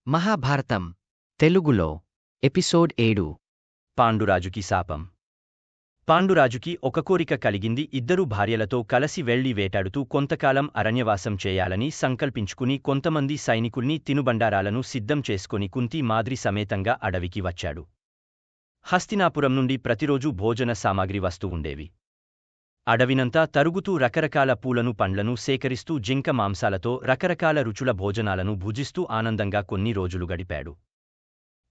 మహాభారతం తెలుగులో ఎపిసోడ్ 7 పాండురాజుకి శాపం. పాండురాజుకి ఒక కోరిక కలిగింది. ఇద్దరు భార్యలతో కలసి వెళ్లి వేటాడుతూ కొంతకాలం అరణ్యవాసం చేయాలని సంకల్పించుకుని కొంతమంది సైనికుల్ని తినుబండారాలను సిద్ధం చేసుకుని కుంతి మాద్రి సమేతంగా అడవికి వచ్చాడు. హస్తినాపురం నుండి ప్రతిరోజూ భోజన సామాగ్రి వస్తూ ఉండేవి. అడవినంతా తరుగుతూ రకరకాల పూలను పండ్లను సేకరిస్తూ జింక మాంసాలతో రకరకాల రుచుల భోజనాలను భుజిస్తూ ఆనందంగా కొన్ని రోజులు గడిపాడు.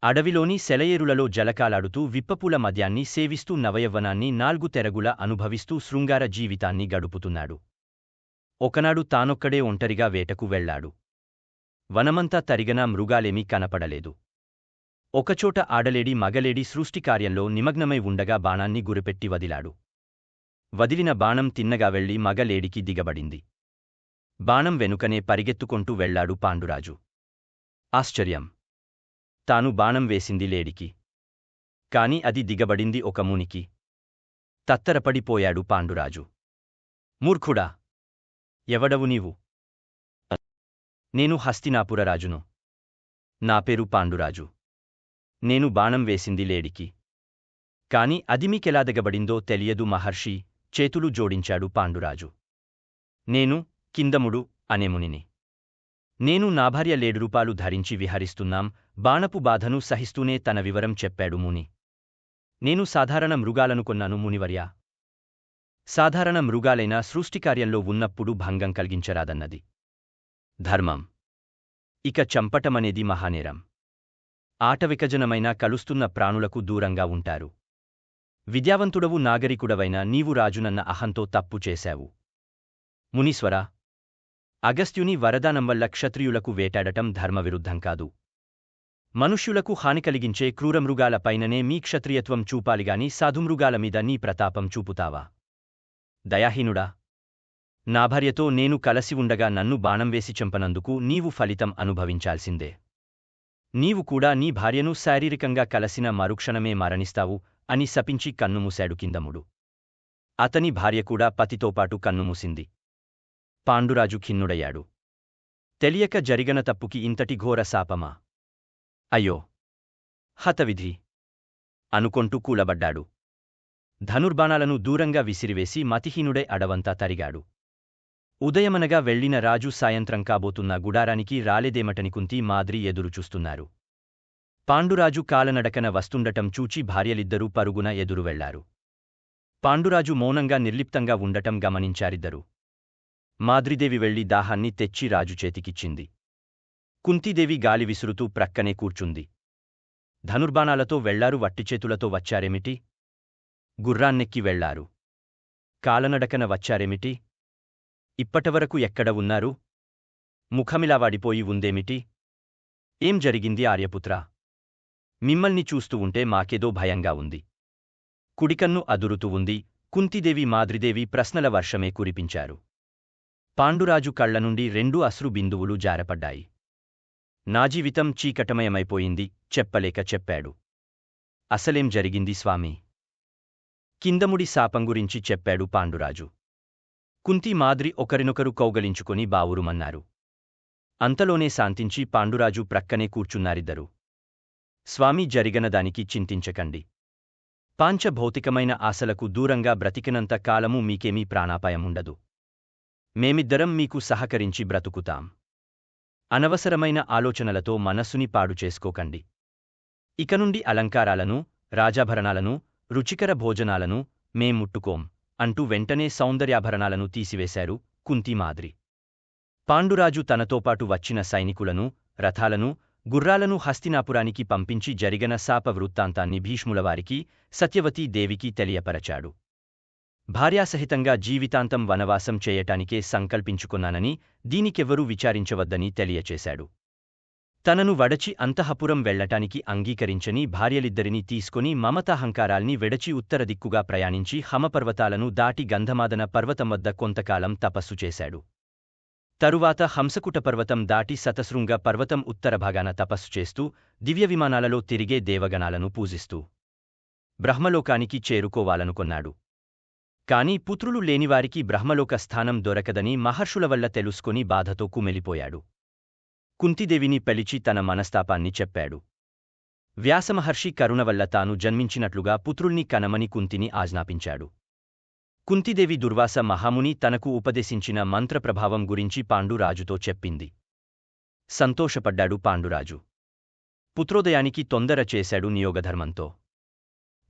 అడవిలోని సెలయేరులలో జలకాలాడుతూ విప్పపూల మద్యాన్ని సేవిస్తూ నవయవ్వనాన్ని 4 తెరగుల అనుభవిస్తూ శృంగార జీవితాన్ని గడుపుతున్నాడు. ఒకనాడు తానొక్కడే ఒంటరిగా వేటకు వెళ్లాడు. వనమంతా తరిగనా మృగాలేమీ కనపడలేదు. ఒకచోట ఆడలేడి మగలేడి సృష్టికార్యంలో నిమగ్నమై ఉండగా బాణాన్ని గురిపెట్టి వదిలాడు. వదిలిన బాణం తిన్నగా వెళ్లి మగలేడికి దిగబడింది. బాణం వెనుకనే పరిగెత్తుకొంటూ వెళ్లాడు పాండురాజు. ఆశ్చర్యం! తాను బాణం వేసింది లేడికి. కాని అది దిగబడింది ఒక మునికి. తత్తరపడిపోయాడు పాండురాజు. మూర్ఖుడా! ఎవడవు నీవు? నేను హస్తినాపుర రాజును. నా పేరు పాండురాజు. నేను బాణం వేసింది లేడికి. కాని అది మీకెలా దిగబడిందో తెలియదు మహర్షి, చేతులు జోడించాడు పాండురాజు. నేను కిందముడు అనే మునిని. నేను నా భార్య 7 రూపాలు ధరించి విహరిస్తున్నాం. బాణపు బాధను సహిస్తూనే తన వివరం చెప్పాడు ముని. నేను సాధారణ మృగాలను కొన్నాను మునివర్యా. సాధారణ మృగాలైన సృష్టికార్యంలో ఉన్నప్పుడు భంగం కలిగించరాదన్నది ధర్మం. ఇక చంపటమనేది మహానేరం. ఆటవికజనమైన కలుస్తున్న ప్రాణులకు దూరంగా ఉంటారు. విద్యావంతుడవు నాగరికుడవైన నీవు రాజునన్న అహంతో తప్పు చేశావు. మునీశ్వరా! అగస్త్యుని వరదానం వల్ల క్షత్రియులకు వేటాడటం ధర్మవిరుద్ధం కాదు. మనుష్యులకు హాని కలిగించే క్రూరమృగాల పైననే మీ క్షత్రియత్వం చూపాలిగాని సాధుమృగాల మీద నీ ప్రతాపం చూపుతావా? దయాహీనుడా! నా భార్యతో నేను కలసి ఉండగా నన్ను బాణం వేసి చంపనందుకు నీవు ఫలితం అనుభవించాల్సిందే. నీవు కూడా నీ భార్యను శారీరకంగా కలసిన మరుక్షణమే మరణిస్తావు అని శపించి కన్నుమూశాడు కిందముడు. అతని భార్య కూడా పతితోపాటు కన్నుమూసింది. పాండురాజు ఖిన్నుడయ్యాడు. తెలియక జరిగన తప్పుకి ఇంతటి ఘోర శాపమా? అయ్యో! హతవిధి! అనుకొంటూ కూలబడ్డాడు. ధనుర్బాణాలను దూరంగా విసిరివేసి మతిహీనుడై అడవంతా తరిగాడు. ఉదయమనగా వెళ్లిన రాజు సాయంత్రం కాబోతున్న గుడారానికి రాలేదేమటని కుంతి మాద్రి ఎదురుచూస్తున్నారు. పాండురాజు కాలనడకన వస్తుండటం చూచి భార్యలిద్దరూ పరుగున ఎదురు వెళ్లారు. పాండురాజు మౌనంగా నిర్లిప్తంగా ఉండటం గమనించారిద్దరు. మాద్రిదేవి వెళ్లి దాహాన్ని తెచ్చి రాజు చేతికిచ్చింది. కుంతీదేవి గాలి విసురుతూ ప్రక్కనే కూర్చుంది. ధనుర్బాణాలతో వెళ్లారు, వట్టిచేతులతో వచ్చారేమిటి? గుర్రాన్నెక్కి వెళ్లారు. కాలనడకన వచ్చారేమిటి? ఇప్పటివరకు ఎక్కడ ఉన్నారు? ముఖమిలా వాడిపోయి ఉందేమిటి? ఏం జరిగింది ఆర్యపుత్రా? మిమ్మల్ని చూస్తూ ఉంటే మాకేదో భయంగా ఉంది. కుడికన్ను అదురుతూ ఉంది. కుంతీదేవి మాద్రిదేవి ప్రశ్నల వర్షమే కురిపించారు. పాండురాజు కళ్లనుండి 2 అశ్రు బిందువులు జారపడ్డాయి. నా జీవితం చీకటమయమైపోయింది చెప్పలేక చెప్పాడు. అసలేం జరిగింది స్వామీ? కిందముడి శాపం గురించి చెప్పాడు పాండురాజు. కుంతి మాద్రి ఒకరినొకరు కౌగలించుకొని బావురుమన్నారు. అంతలోనే శాంతించి పాండురాజు ప్రక్కనే కూర్చున్నారిద్దరు. స్వామీ, జరిగనదానికి చింతించకండి. పాంచభౌతికమైన ఆశలకు దూరంగా బ్రతికినంత కాలము మీకేమీ ప్రాణాపాయముండదు. మేమిద్దరం మీకు సహకరించి బ్రతుకుతాం. అనవసరమైన ఆలోచనలతో మనస్సుని పాడు చేసుకోకండి. ఇకనుండి అలంకారాలను, రాజాభరణాలను, రుచికర భోజనాలను మేం ముట్టుకోం అంటూ వెంటనే సౌందర్యాభరణాలను తీసివేశారు కుంతిమాద్రి. పాండురాజు తనతోపాటు వచ్చిన సైనికులను, రథాలను, గుర్రాలను హస్తినాపురానికి పంపించి జరిగన శాప వృత్తాంతాన్ని భీష్ములవారికి, సత్యవతీ దేవికి తెలియపరచాడు. భార్యాసహితంగా జీవితాంతం వనవాసం చేయటానికే సంకల్పించుకున్నానని, దీనికెవ్వరూ విచారించవద్దని తెలియచేశాడు. తనను వడచి అంతఃపురం వెళ్లటానికి అంగీకరించని భార్యలిద్దరినీ తీసుకొని మమతాహంకారాల్ని వెడచి ఉత్తర దిక్కుగా ప్రయాణించి హమపర్వతాలను దాటి గంధమాదన పర్వతం వద్ద కొంతకాలం తపస్సు చేశాడు. తరువాత హంసకుట పర్వతం దాటి శతశృంగ పర్వతం ఉత్తరభాగాన తపస్సు చేస్తూ, దివ్య విమానాలలో తిరిగే దేవగణాలను పూజిస్తూ బ్రహ్మలోకానికి చేరుకోవాలనుకొన్నాడు. కాని పుత్రులు లేనివారికి బ్రహ్మలోక స్థానం దొరకదని మహర్షుల వల్ల తెలుసుకొని బాధతో కుమిలిపోయాడు. కుంతిదేవిని పిలిచి తన మనస్తాపాన్ని చెప్పాడు. వ్యాసమహర్షి కరుణ వల్ల తాను జన్మించినట్లుగా పుత్రుల్ని కనమని కుంతిని ఆజ్ఞాపించాడు. కుంతిదేవి దుర్వాస మహాముని తనకు ఉపదేశించిన మంత్రప్రభావం గురించి పాండురాజుతో చెప్పింది. సంతోషపడ్డాడు పాండురాజు. పుత్రోదయానికి తొందర చేశాడు నియోగధర్మంతో.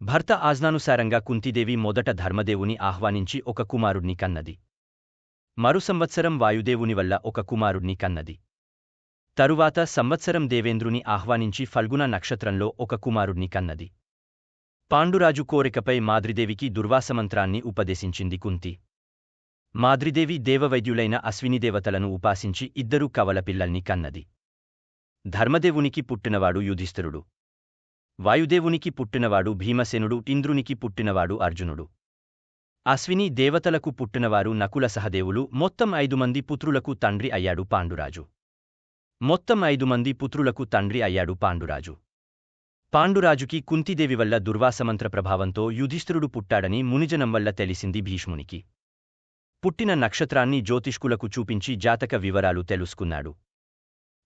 భర్త ఆజ్ఞానుసారంగా కుంతిదేవి మొదట ధర్మదేవుని ఆహ్వానించి ఒక కుమారుణ్ణి కన్నది. మరు సంవత్సరం వాయుదేవుని వల్ల ఒక కుమారుణ్ణి కన్నది. తరువాత సంవత్సరం దేవేంద్రుని ఆహ్వానించి ఫల్గుణ నక్షత్రంలో ఒక కుమారుణ్ణి కన్నది. పాండురాజు కోరికపై మాద్రిదేవికి దుర్వాసమంత్రాన్ని ఉపదేశించింది కుంతి. మాద్రిదేవి దేవవైద్యులైన అశ్వినిదేవతలను ఉపాసించి 2 కవల పిల్లల్ని కన్నది. ధర్మదేవునికి పుట్టినవాడు యుధిష్ఠిరుడు. వాయుదేవునికి పుట్టినవాడు భీమసేనుడు. ఇంద్రునికి పుట్టినవాడు అర్జునుడు. అశ్విని దేవతలకు పుట్టినవారు నకుల సహదేవులు. మొత్తం 5 మంది పుత్రులకు తండ్రి అయ్యాడు పాండురాజు. పాండురాజుకి కుంతిదేవి వల్ల దుర్వాసమంత్ర ప్రభావంతో యుధిష్ఠిరుడు పుట్టాడని మునిజనం వల్ల తెలిసింది భీష్మునికి. పుట్టిన నక్షత్రాన్ని జ్యోతిష్కులకు చూపించి జాతక వివరాలు తెలుసుకున్నాడు.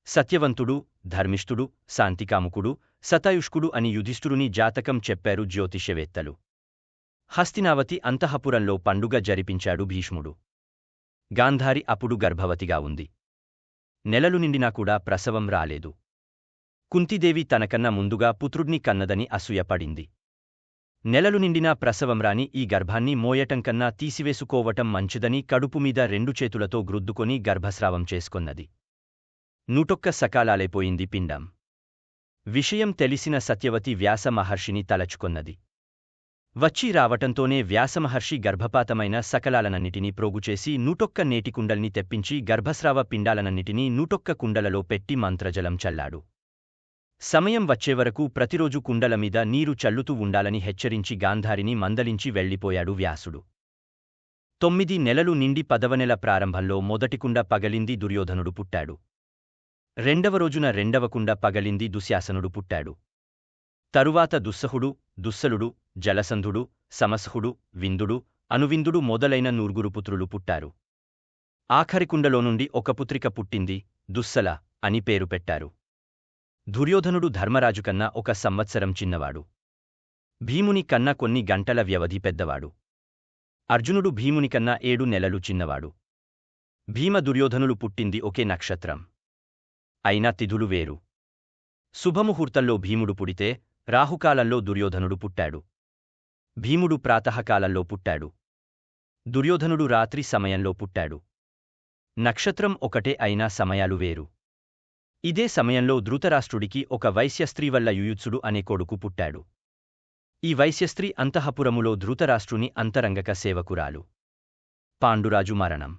సత్యవంతుడు, ధర్మిష్ఠుడు, శాంతికాముకుడు, శతాయుష్కుడు అని యుధిష్ఠిరుని జాతకం చెప్పారు జ్యోతిష్యవేత్తలు. హస్తినావతి అంతఃపురంలో పండుగ జరిపించాడు భీష్ముడు. గాంధారి అప్పుడు గర్భవతిగా ఉంది. నెలలు నిండినా కూడా ప్రసవం రాలేదు. కుంతిదేవి తనకన్నా ముందుగా పుత్రుడ్ని కన్నదని అసూయపడింది. నెలలు నిండినా ప్రసవం రాని ఈ గర్భాన్ని మోయటం కన్నా తీసివేసుకోవటం మంచిదని కడుపుమీద 2 చేతులతో గ్రుద్దుకొని గర్భస్రావం చేసుకొన్నది. 101 సకాలాలైపోయింది పిండం. విషయం తెలిసిన సత్యవతి వ్యాస మహర్షిని తలచుకొన్నది. వచ్చి రావటంతోనే వ్యాసమహర్షి గర్భపాతమైన సకలాలనన్నిటినీ ప్రోగుచేసి 101 నేటికుండల్ని తెప్పించి గర్భస్రావ పిండాలనన్నిటినీ 101 కుండలలో పెట్టి మంత్రజలం చల్లాడు. సమయం వచ్చేవరకు ప్రతిరోజు కుండల మీద నీరు చల్లుతూ ఉండాలని హెచ్చరించి గాంధారిని మందలించి వెళ్ళిపోయాడు వ్యాసుడు. 9 నెలలు నిండి 10వ నెల ప్రారంభంలో మొదటి కుండ పగలింది. దుర్యోధనుడు పుట్టాడు. 2వ రోజున 2వ కుండ పగలింది. దుశ్శాసనుడు పుట్టాడు. తరువాత దుస్సహుడు, దుస్సలుడు, జలసంధుడు, సమసహుడు, విందుడు, అనువిందుడు మొదలైన 9 పుత్రులు పుట్టారు. ఆఖరి కుండలో నుండి ఒక పుత్రిక పుట్టింది. దుస్సల అని పేరు పెట్టారు. దుర్యోధనుడు ధర్మరాజు కన్నా 1 సంవత్సరం చిన్నవాడు. భీముని కన్నా కొన్ని గంటల వ్యవధి పెద్దవాడు. అర్జునుడు భీముని కన్నా 7 నెలలు చిన్నవాడు. భీమ దుర్యోధనులు పుట్టింది ఒకే నక్షత్రం. అయినా తిథులు వేరు. శుభముహూర్తంలో భీముడు పుడితే రాహుకాలంలో దుర్యోధనుడు పుట్టాడు. భీముడు ప్రాతఃకాలంలో పుట్టాడు. దుర్యోధనుడు రాత్రి సమయంలో పుట్టాడు. నక్షత్రం ఒకటే అయినా సమయాలు వేరు. ఇదే సమయంలో ధృతరాష్ట్రుడికి ఒక వైశ్యస్త్రీ వల్ల యుయుత్సుడు అనే కొడుకు పుట్టాడు. ఈ వైశ్యస్త్రీ అంతఃపురములో ధృతరాష్ట్రుని అంతరంగక సేవకురాలు. పాండురాజు మరణం.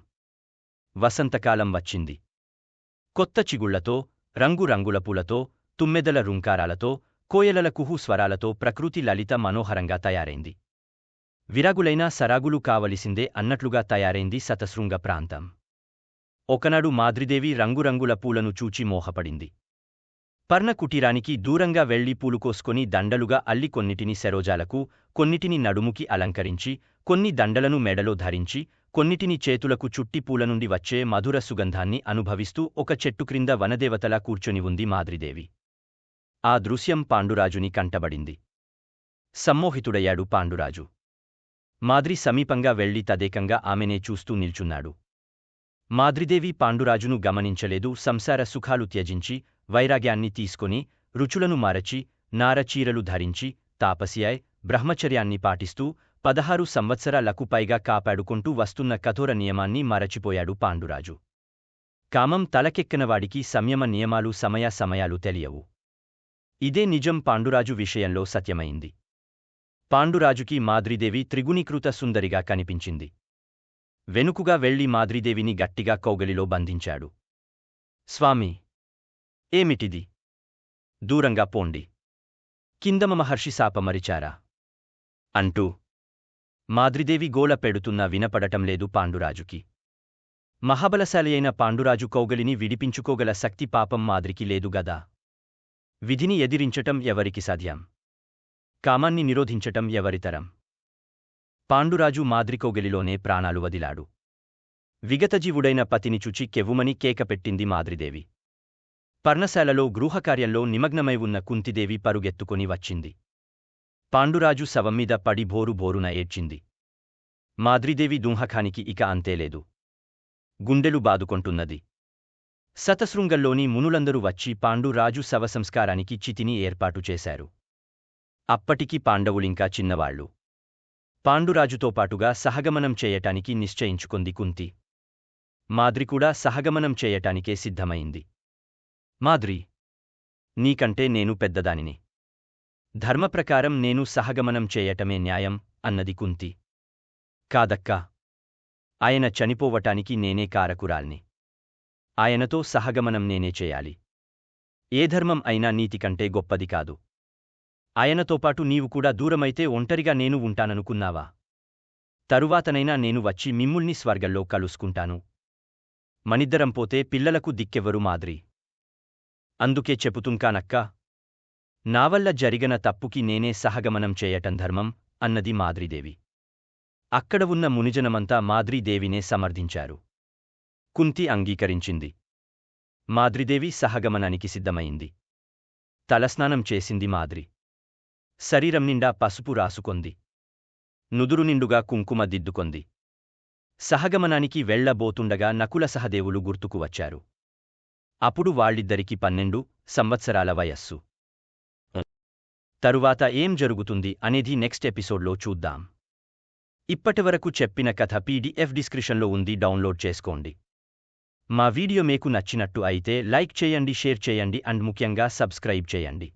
వసంతకాలం వచ్చింది. కొత్త చిగుళ్లతో, రంగురంగుల పూలతో, తుమ్మెదల రుంకారాలతో, కోయలల కుహు స్వరాలతో ప్రకృతి లలిత మనోహరంగా తయారైంది. విరాగులైన సరాగులు కావలసిందే అన్నట్లుగా తయారైంది శతశృంగ ప్రాంతం. ఒకనాడు మాద్రిదేవి రంగురంగుల పూలను చూచి మోహపడింది. పర్ణకుటీరానికి దూరంగా వెళ్లి పూలు కోసుకొని దండలుగా అల్లి కొన్నిటిని సరోజాలకు, కొన్నిటిని నడుముకి అలంకరించి, కొన్ని దండలను మెడలో ధరించి, కొన్నిటిని చేతులకు చుట్టి పూల నుండి వచ్చే మధుర సుగంధాన్ని అనుభవిస్తూ ఒక చెట్టు క్రింద వనదేవతలా కూర్చొని ఉంది మాద్రిదేవి. ఆ దృశ్యం పాండురాజుని కంటబడింది. సమ్మోహితుడయ్యాడు పాండురాజు. మాద్రి సమీపంగా వెళ్లి తదేకంగా ఆమెనే చూస్తూ నిల్చున్నాడు. మాద్రిదేవి పాండురాజును గమనించలేదు. సంసార సుఖాలు త్యజించి, వైరాగ్యాన్ని తీసుకొని, రుచులను మారచి, నారచీరలు ధరించి, తాపసియాయ్ బ్రహ్మచర్యాన్ని పాటిస్తూ 16 సంవత్సరాలకు పైగా కాపాడుకుంటూ వస్తున్న కఠోర నియమాన్ని మరచిపోయాడు పాండురాజు. కామం తలకెక్కనవాడికి సంయమ నియమాలు సమయాలు తెలియవు. ఇదే నిజం పాండురాజు విషయంలో సత్యమైంది. పాండురాజుకి మాద్రిదేవి త్రిగుణీకృత సుందరిగా కనిపించింది. వెనుకుగా వెళ్లి మాద్రిదేవిని గట్టిగా కౌగలిలో బంధించాడు. స్వామీ! ఏమిటిది? దూరంగా పోండి. కిందమ మహర్షి శాపమరిచారా? అంటూ మాద్రిదేవి గోల పెడుతున్నా వినపడటం లేదు పాండురాజుకి. మహాబలశాలి అయిన పాండురాజు కౌగలిని విడిపించుకోగల శక్తి పాపం మాద్రికి లేదు గదా. విధిని ఎదిరించటం ఎవరికి సాధ్యం? కామాన్ని నిరోధించటం ఎవరితరం? పాండురాజు మాద్రికౌగలిలోనే ప్రాణాలు వదిలాడు. విగతజీవుడైన పతిని చూచి కెవ్వుమని కేకపెట్టింది మాద్రిదేవి. పర్ణశాలలో గృహకార్యంలో నిమగ్నమై ఉన్న కుంతిదేవి పరుగెత్తుకొని వచ్చింది. పాండురాజు శవం మీద పడి భోరు భోరున ఏడ్చింది. మాద్రీదేవి దుంహకానికి ఇక అంతేలేదు. గుండెలు బాదుకొంటున్నది. శతశృంగంలోని మునులందరూ వచ్చి పాండురాజు శవసంస్కారానికి చితిని ఏర్పాటు చేశారు. అప్పటికి పాండవులింకా చిన్నవాళ్లు. పాండురాజుతో పాటుగా సహగమనం చేయటానికి నిశ్చయించుకొంది కుంతి. మాద్రి కూడా సహగమనం చేయటానికే సిద్ధమైంది. మాద్రి, నీకంటే నేను పెద్దదానిని. ధర్మప్రకారం నేను సహగమనం చేయటమే న్యాయం అన్నది కుంతి. కాదక్కా, ఆయన చనిపోవటానికి నేనే కారకురాల్ని. ఆయనతో సహగమనం నేనే చేయాలి. ఏ ధర్మం అయినా నీతికంటే గొప్పది కాదు. ఆయనతోపాటు నీవు కూడా దూరమైతే ఒంటరిగా నేను ఉంటాననుకున్నావా? తరువాతనైనా నేను వచ్చి మిమ్ముల్ని స్వర్గంలో కలుసుకుంటాను. మనిద్దరం పోతే పిల్లలకు దిక్కెవ్వరు మాద్రి. అందుకే చెపుతుంకానక్కా, నావల్ల జరిగిన తప్పుకి నేనే సహగమనం చేయటం ధర్మం అన్నది మాద్రీదేవి. అక్కడ ఉన్న మునిజనమంతా మాద్రీదేవినే సమర్థించారు. కుంతి అంగీకరించింది. మాద్రీదేవి సహగమనానికి సిద్ధమైంది. తలస్నానం చేసింది మాద్రి. శరీరం నిండా పసుపు రాసుకొంది. నుదురు నిండుగా కుంకుమ దిద్దుకొంది. సహగమనానికి వెళ్లబోతుండగా నకుల సహదేవులు గుర్తుకు వచ్చారు. అప్పుడు వాళ్ళిద్దరికీ 12 సంవత్సరాల వయస్సు. తరువాత ఏం జరుగుతుంది అనేది నెక్స్ట్ ఎపిసోడ్లో చూద్దాం. ఇప్పటివరకు చెప్పిన కథ PDF డిస్క్రిప్షన్లో ఉంది, డౌన్లోడ్ చేసుకోండి. మా వీడియో మీకు నచ్చినట్టు అయితే లైక్ చేయండి, షేర్ చేయండి అండ్ ముఖ్యంగా సబ్స్క్రైబ్ చేయండి.